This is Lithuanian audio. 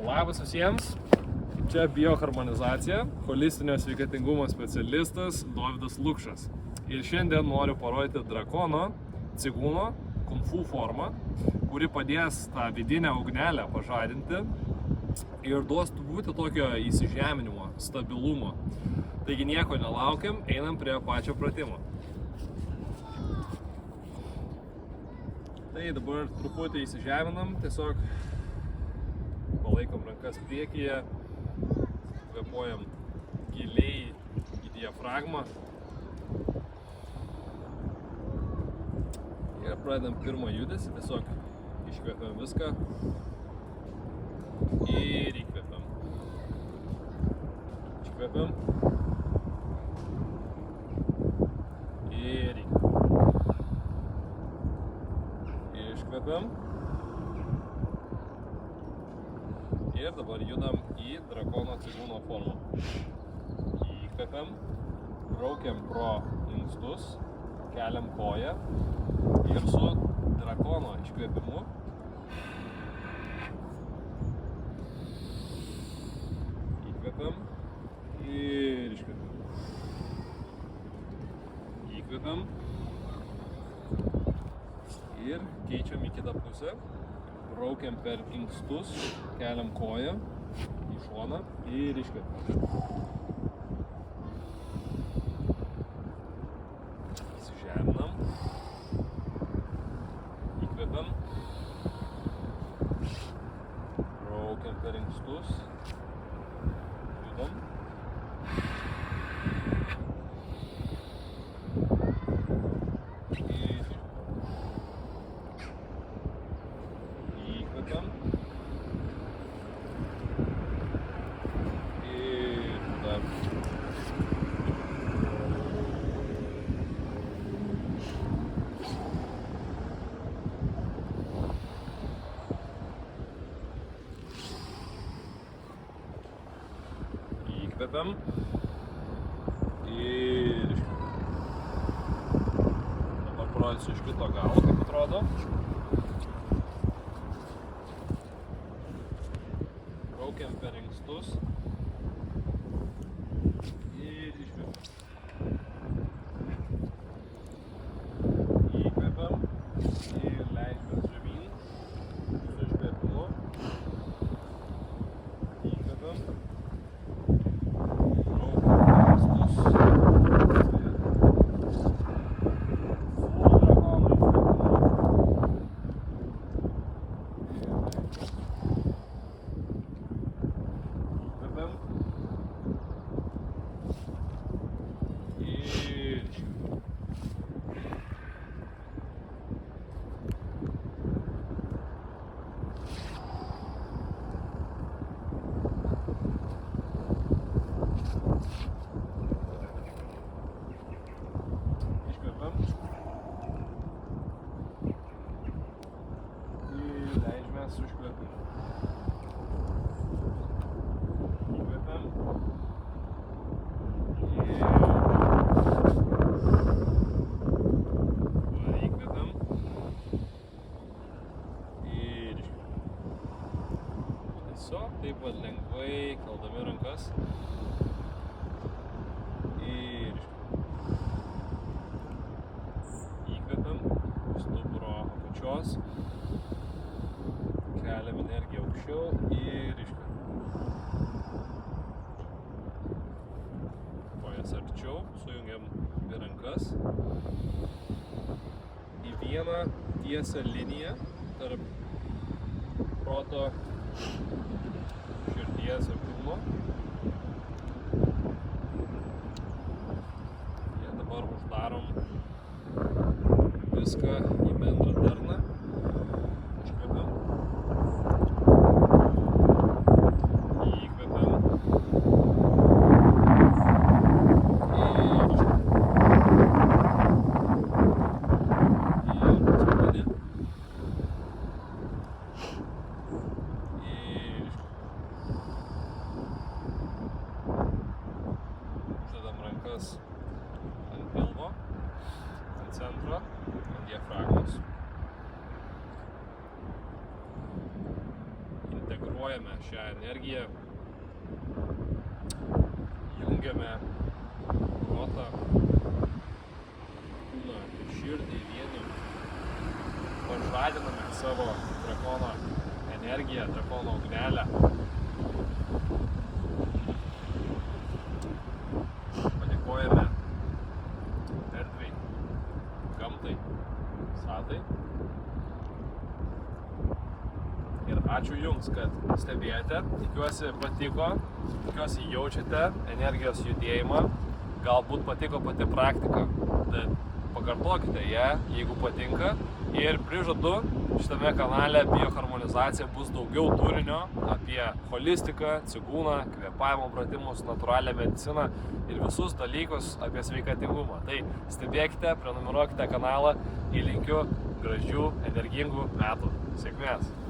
Labas visiems, čia bioharmonizacija, holistinio sveikatingumo specialistas Dovydas Lukšas. Ir šiandien noriu parodyti drakono, cigūno, kung-fu formą, kuri padės tą vidinę ugnelę pažadinti ir duos būti tokio įsižeminimo, stabilumo. Taigi nieko nelaukiam, einam prie pačio pratimo. Tai dabar truputį įsižeminam, tiesiog palaikom rankas priekyje, kvėpuojam giliai į diafragmą ir pradedam pirmą judesį, tiesiog iškvėpiam viską ir įkvėpiam. Iškvėpiam ir įkvėpiam. Iškvėpiam. Ir dabar judam į drakono cigūno formą. Įkvepiam, braukiam pro inkstus, keliam koją ir su drakono iškvėpimu įkvepiam ir iškvepiam. Įkvepiam ir keičiam į kitą pusę. Braukiam per inkstus, keliam koją į šoną ir iškvepiam. Įsižeminam. Įkvepiam. Braukiam per inkstus. Judam. Įkvepiam ir dabar parodysiu iš kito galo, kaip atrodo. Braukiam per inkstus ir iškvepiam. Įkvepiam ir leidžiamės žemyn su iškvėpimu. Įkvepiam. Su iškvėpimu. Įkvepiam. Įkvepiam. Ir iškvepiam. Tiesiog taip pat lengvai keldami rankas. Ir iškvepiam. Įkvepiam. Stuburo apačios. Keliam energiją aukščiau ir iškvepiam. Kojas arčiau, sujungiam į rankas. Į vieną tiesią liniją tarp proto, širdies ir kūno. Ir dabar uždarom viską į bendrą darną. Ant pilvo, ant centro, ant diafragmos. padėkojame šią energiją, jungiame protą, kūną ir širdį vieni, pažadiname savo drakono energiją, drakono ugnelę. Padėkojame erdvei, gamtai, visatai. Ir ačiū Jums, kad stebėjote, tikiuosi patiko, tikiuosi jaučiate energijos judėjimą, galbūt patiko pati praktika, tad pakartokite ją, jeigu patinka. Ir prižadu, šitame kanale bioharmonizacija bus daugiau turinio apie holistiką, cigūną, kvėpavimo pratimus, natūralią mediciną ir visus dalykus apie sveikatingumą. Tai stebėkite, prenumeruokite kanalą ir linkiu gražių, energingų metų. Sėkmės!